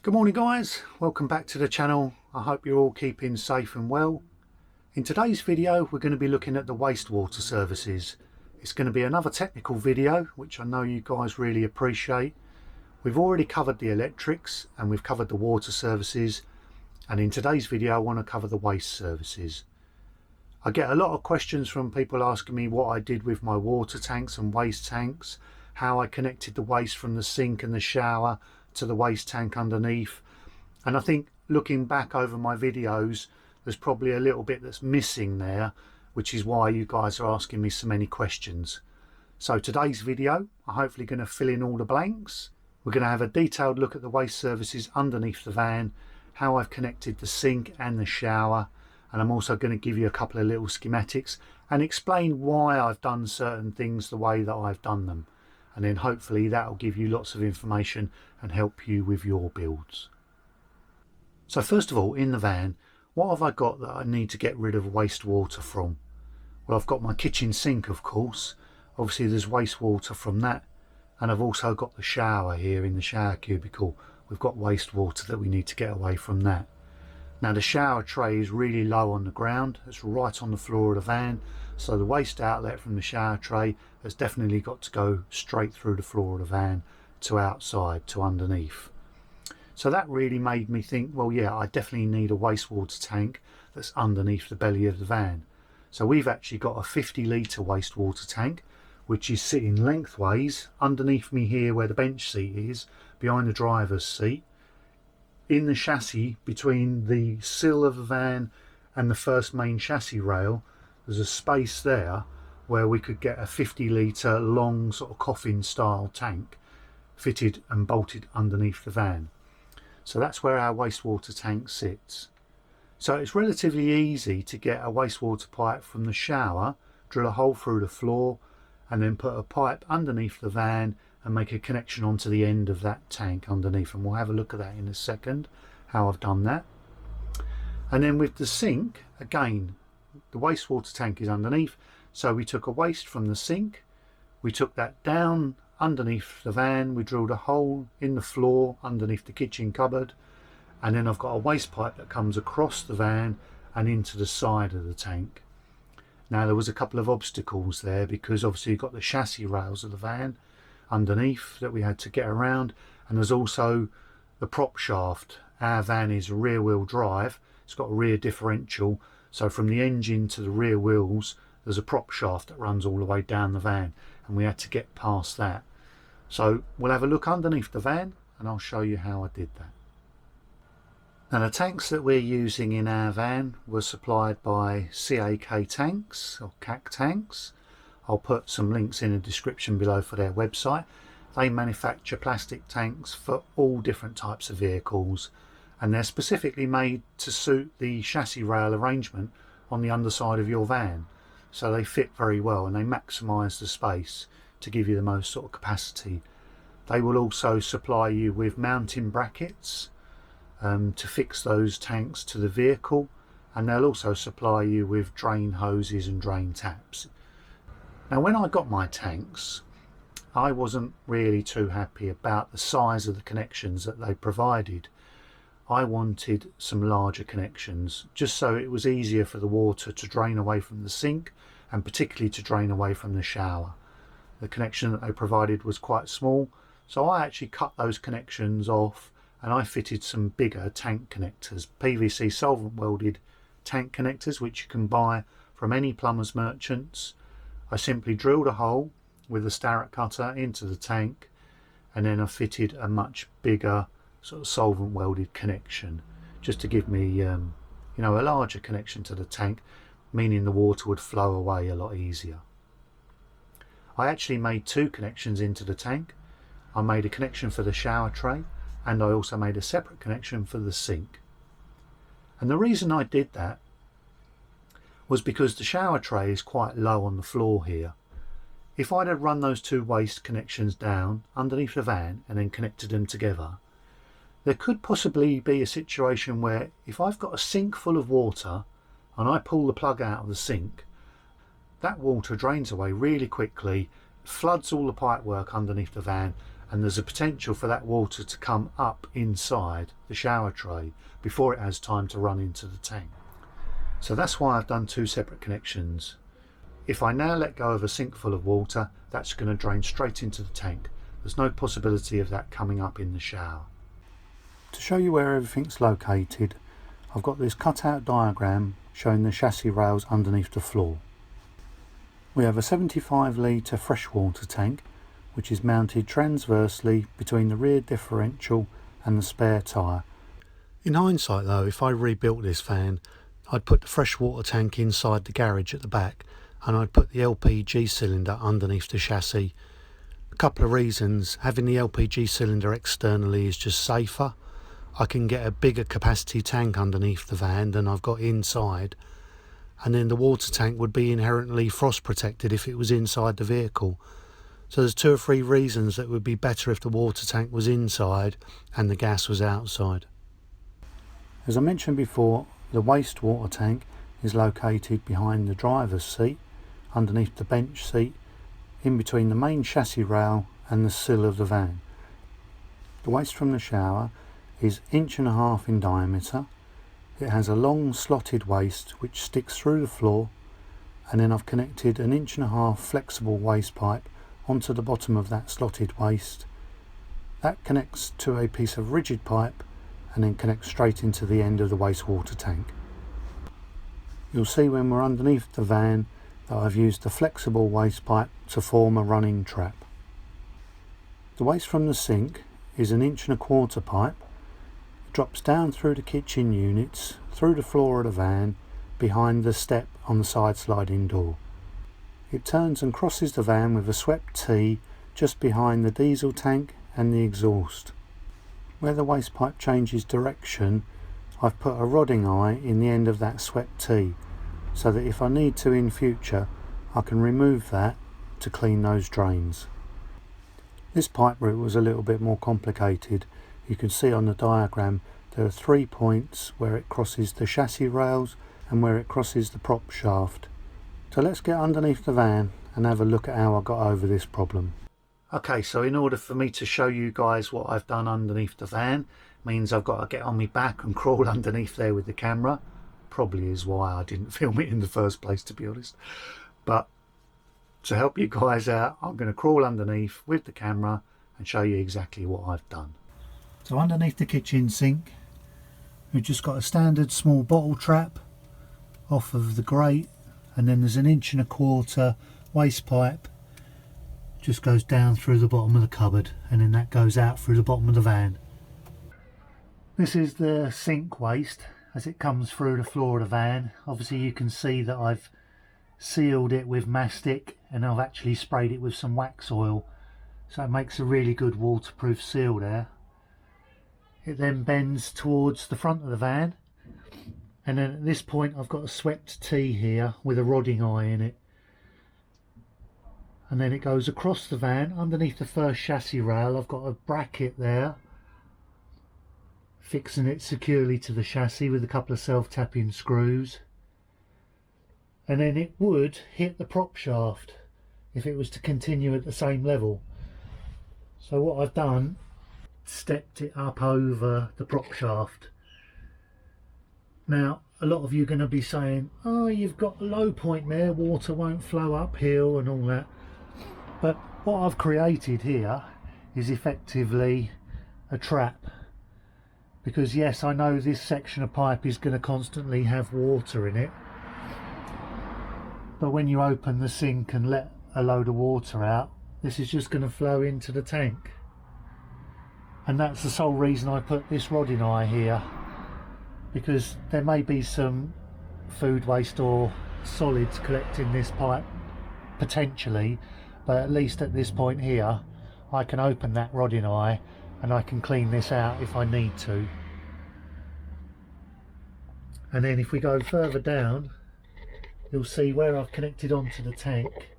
Good morning guys, welcome back to the channel. I hope you're all keeping safe and well. In today's video we're going to be looking at the wastewater services. It's going to be another technical video which I know you guys really appreciate. We've already covered the electrics and we've covered the water services, and in today's video I want to cover the waste services. I get a lot of questions from people asking me what I did with my water tanks and waste tanks, how I connected the waste from the sink and the shower to the waste tank underneath. And I think looking back over my videos there's probably a little bit that's missing there, which is why you guys are asking me so many questions. So today's video I'm hopefully going to fill in all the blanks. We're going to have a detailed look at the waste services underneath the van, how I've connected the sink and the shower, and I'm also going to give you a couple of little schematics and explain why I've done certain things the way that I've done them. And then hopefully that'll give you lots of information and help you with your builds. So first of all, in the van, what have I got that I need to get rid of wastewater from? Well, I've got my kitchen sink, of course. Obviously there's wastewater from that, and I've also got the shower here in the shower cubicle. We've got wastewater that we need to get away from that. Now the shower tray is really low on the ground, it's right on the floor of the van, so the waste outlet from the shower tray has definitely got to go straight through the floor of the van to outside, to underneath. So that really made me think, well yeah, I definitely need a wastewater tank that's underneath the belly of the van. So we've actually got a 50-litre wastewater tank which is sitting lengthways underneath me here where the bench seat is, behind the driver's seat. In the chassis, between the sill of the van and the first main chassis rail, there's a space there where we could get a 50-litre long sort of coffin style tank fitted and bolted underneath the van. So that's where our wastewater tank sits. So it's relatively easy to get a wastewater pipe from the shower, drill a hole through the floor and then put a pipe underneath the van and make a connection onto the end of that tank underneath, and we'll have a look at that in a second, how I've done that. And then with the sink, again, the wastewater tank is underneath, so we took a waste from the sink, we took that down underneath the van, we drilled a hole in the floor underneath the kitchen cupboard, and then I've got a waste pipe that comes across the van and into the side of the tank. Now there was a couple of obstacles there because obviously you've got the chassis rails of the van underneath that we had to get around, and there's also the prop shaft. Our van is rear wheel drive, it's got a rear differential, so from the engine to the rear wheels there's a prop shaft that runs all the way down the van, and we had to get past that. So we'll have a look underneath the van and I'll show you how I did that. Now the tanks that we're using in our van were supplied by CAK Tanks or CAK Tanks. I'll put some links in the description below for their website. They manufacture plastic tanks for all different types of vehicles, and they're specifically made to suit the chassis rail arrangement on the underside of your van. So they fit very well and they maximise the space to give you the most sort of capacity. They will also supply you with mounting brackets to fix those tanks to the vehicle, and they'll also supply you with drain hoses and drain taps. Now when I got my tanks, I wasn't really too happy about the size of the connections that they provided. I wanted some larger connections just so it was easier for the water to drain away from the sink and particularly to drain away from the shower. The connection that they provided was quite small, so I actually cut those connections off and I fitted some bigger tank connectors, PVC solvent welded tank connectors which you can buy from any plumber's merchants. I simply drilled a hole with a starrett cutter into the tank, and then I fitted a much bigger sort of solvent welded connection just to give me you know, a larger connection to the tank, meaning the water would flow away a lot easier. I actually made two connections into the tank. I made a connection for the shower tray and I also made a separate connection for the sink. And the reason I did that was because the shower tray is quite low on the floor here. If I'd have run those two waste connections down underneath the van and then connected them together, there could possibly be a situation where if I've got a sink full of water and I pull the plug out of the sink, that water drains away really quickly, floods all the pipework underneath the van, and there's a potential for that water to come up inside the shower tray before it has time to run into the tank. So that's why I've done two separate connections. If I now let go of a sink full of water, that's going to drain straight into the tank. There's no possibility of that coming up in the shower. To show you where everything's located, I've got this cut-out diagram showing the chassis rails underneath the floor. We have a 75 litre freshwater tank which is mounted transversely between the rear differential and the spare tyre. In hindsight though, if I rebuilt this van, I'd put the freshwater tank inside the garage at the back and I'd put the LPG cylinder underneath the chassis. A couple of reasons: having the LPG cylinder externally is just safer. I can get a bigger capacity tank underneath the van than I've got inside, and then the water tank would be inherently frost protected if it was inside the vehicle. So there's 2 or 3 reasons that it would be better if the water tank was inside and the gas was outside. As I mentioned before, the wastewater tank is located behind the driver's seat, underneath the bench seat, in between the main chassis rail and the sill of the van. The waste from the shower is 1.5 inches in diameter. It has a long slotted waste which sticks through the floor, and then I've connected 1.5 inch flexible waste pipe onto the bottom of that slotted waste. That connects to a piece of rigid pipe and then connects straight into the end of the wastewater tank. You'll see when we're underneath the van that I've used the flexible waste pipe to form a running trap. The waste from the sink is 1.25 inch pipe. It drops down through the kitchen units, through the floor of the van, behind the step on the side sliding door. It turns and crosses the van with a swept T just behind the diesel tank and the exhaust. Where the waste pipe changes direction, I've put a rodding eye in the end of that swept T, so that if I need to in future, I can remove that to clean those drains. This pipe route was a little bit more complicated. You can see on the diagram there are 3 points where it crosses the chassis rails and where it crosses the prop shaft. So let's get underneath the van and have a look at how I got over this problem. Okay, so in order for me to show you guys what I've done underneath the van, means I've got to get on my back and crawl underneath there with the camera. Probably is why I didn't film it in the first place, to be honest. But to help you guys out, I'm going to crawl underneath with the camera and show you exactly what I've done. So underneath the kitchen sink, we've just got a standard small bottle trap off of the grate, and then there's 1.25 inch waste pipe just goes down through the bottom of the cupboard, and then that goes out through the bottom of the van. This is the sink waste as it comes through the floor of the van. Obviously you can see that I've sealed it with mastic and I've actually sprayed it with some wax oil, so it makes a really good waterproof seal there. It then bends towards the front of the van, and then at this point I've got a swept T here with a rodding eye in it, and then it goes across the van underneath the first chassis rail. I've got a bracket there fixing it securely to the chassis with a couple of self-tapping screws, and then it would hit the prop shaft if it was to continue at the same level. So what I've done, stepped it up over the prop shaft. Now a lot of you are going to be saying, oh, you've got a low point there, water won't flow uphill and all that, but what I've created here is effectively a trap. Because yes, I know this section of pipe is going to constantly have water in it, but when you open the sink and let a load of water out, this is just going to flow into the tank. And that's the sole reason I put this rodding eye here, because there may be some food waste or solids collecting this pipe potentially, but at least at this point here I can open that rodding eye and I can clean this out if I need to. And then if we go further down, you'll see where I've connected onto the tank,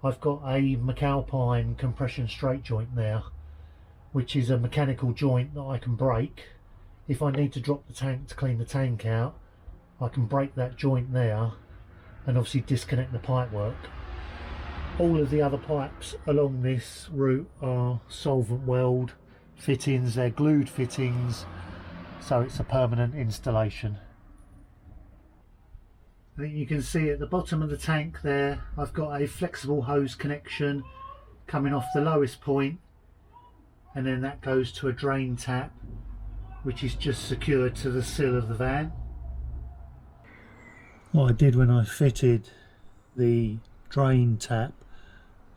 I've got a McAlpine compression straight joint there, which is a mechanical joint that I can break. If I need to drop the tank to clean the tank out, I can break that joint there and obviously disconnect the pipework. All of the other pipes along this route are solvent weld fittings, they're glued fittings, so it's a permanent installation. I think you can see at the bottom of the tank there, I've got a flexible hose connection coming off the lowest point, and then that goes to a drain tap which is just secured to the sill of the van. What I did when I fitted the drain tap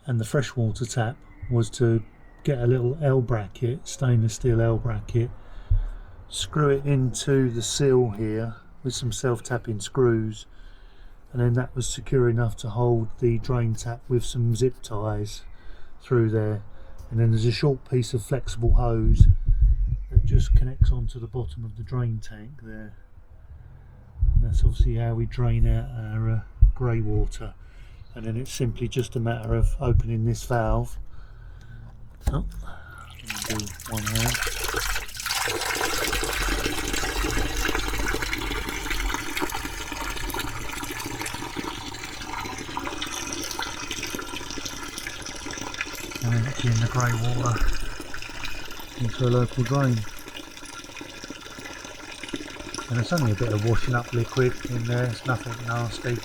and the freshwater tap was to get a little L bracket, stainless steel L bracket, screw it into the sill here with some self-tapping screws, and then that was secure enough to hold the drain tap with some zip ties through there. And then there's a short piece of flexible hose that just connects onto the bottom of the drain tank there. And that's obviously how we drain out our grey water. And then it's simply just a matter of opening this valve. Oh, do one hand. And then emptying the grey water into a local drain. And it's only a bit of washing up liquid in there, it's nothing nasty.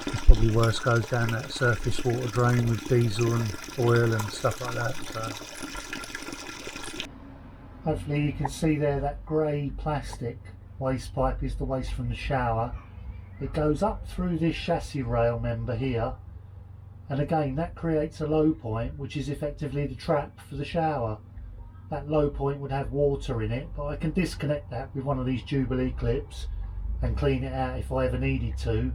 It's probably worse goes down that surface water drain with diesel and oil and stuff like that. So hopefully you can see there that grey plastic waste pipe is the waste from the shower. It goes up through this chassis rail member here, and again that creates a low point which is effectively the trap for the shower. That low point would have water in it, but I can disconnect that with one of these Jubilee clips and clean it out if I ever needed to,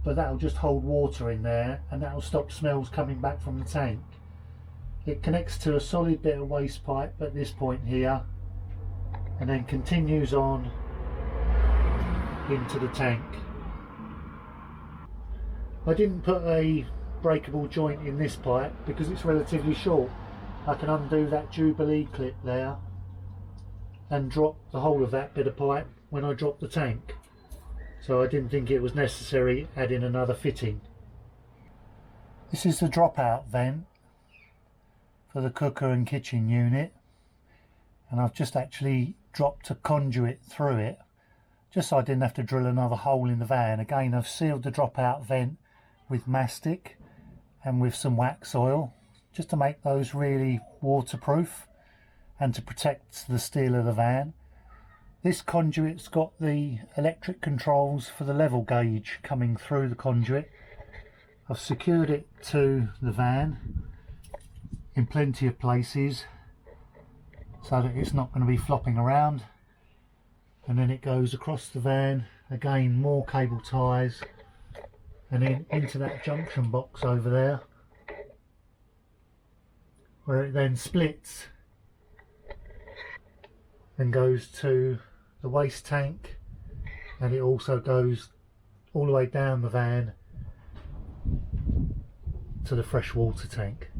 but that'll just hold water in there and that'll stop smells coming back from the tank. It connects to a solid bit of waste pipe at this point here and then continues on into the tank. I didn't put a breakable joint in this pipe because it's relatively short. I can undo that Jubilee clip there and drop the whole of that bit of pipe when I drop the tank, so I didn't think it was necessary adding another fitting. This is the dropout vent for the cooker and kitchen unit, and I've just actually dropped a conduit through it just so I didn't have to drill another hole in the van. Again, I've sealed the dropout vent with mastic and with some wax oil just to make those really waterproof and to protect the steel of the van. This conduit's got the electric controls for the level gauge coming through the conduit. I've secured it to the van in plenty of places so that it's not going to be flopping around, and then it goes across the van, again more cable ties, and then into that junction box over there where it then splits and goes to the waste tank, and it also goes all the way down the van to the freshwater tank.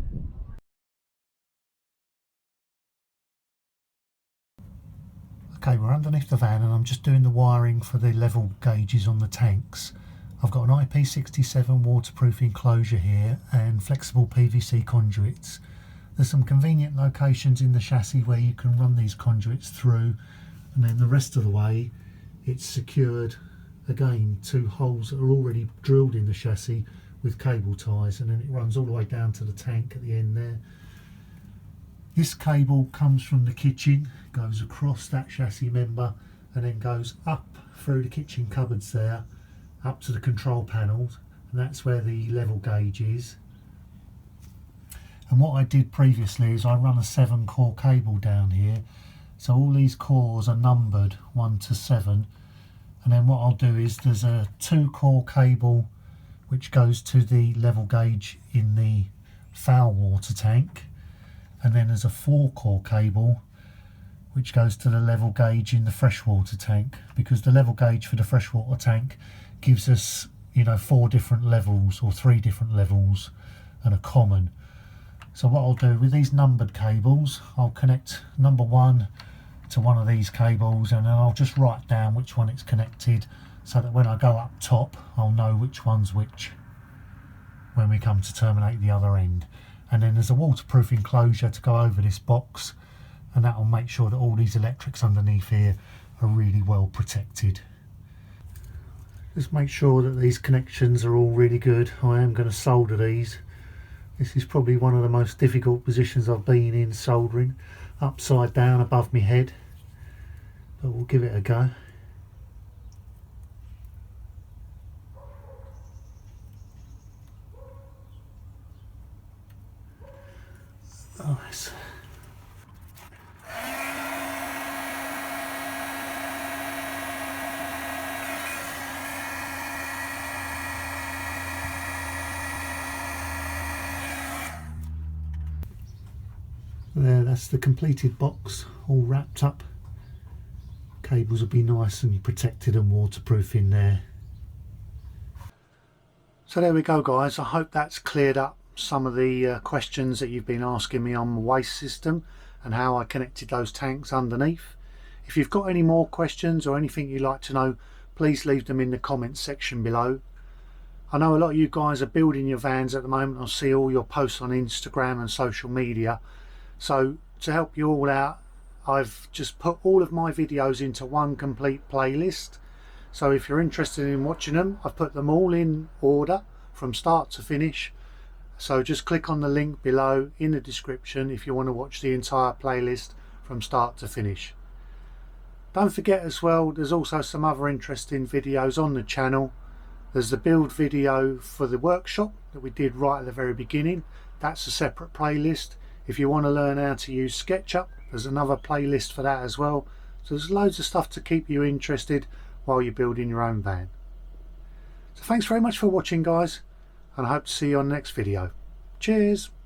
Okay, we're underneath the van and I'm just doing the wiring for the level gauges on the tanks. I've got an IP67 waterproof enclosure here and flexible PVC conduits. There's some convenient locations in the chassis where you can run these conduits through, and then the rest of the way it's secured again to holes that are already drilled in the chassis with cable ties, and then it runs all the way down to the tank at the end there. This cable comes from the kitchen, goes across that chassis member and then goes up through the kitchen cupboards there up to the control panels, and that's where the level gauge is. And what I did previously is I run a 7-core cable down here, so all these cores are numbered 1 to 7, and then what I'll do is there's a 2-core cable which goes to the level gauge in the foul water tank, and then there's a 4-core cable which goes to the level gauge in the freshwater tank, because the level gauge for the freshwater tank gives us, you know, 4 different levels or 3 different levels and a common. So what I'll do with these numbered cables, I'll connect number 1 to one of these cables, and then I'll just write down which one it's connected so that when I go up top I'll know which one's which when we come to terminate the other end. And then there's a waterproof enclosure to go over this box, and that will make sure that all these electrics underneath here are really well protected. Just make sure that these connections are all really good. I am going to solder these. This is probably one of the most difficult positions I've been in soldering, upside down above my head, but we'll give it a go. Nice. There, that's the completed box, all wrapped up. Cables will be nice and protected and waterproof in there. So there we go guys, I hope that's cleared up some of the questions that you've been asking me on the waste system and how I connected those tanks underneath. If you've got any more questions or anything you'd like to know, please leave them in the comments section below. I know a lot of you guys are building your vans at the moment. I see all your posts on Instagram and social media. So to help you all out, I've just put all of my videos into one complete playlist. So if you're interested in watching them, I've put them all in order from start to finish. So just click on the link below in the description if you want to watch the entire playlist from start to finish. Don't forget as well, there's also some other interesting videos on the channel. There's the build video for the workshop that we did right at the very beginning. That's a separate playlist. If you want to learn how to use SketchUp, there's another playlist for that as well. So there's loads of stuff to keep you interested while you're building your own van. So thanks very much for watching guys, and I hope to see you on the next video. Cheers!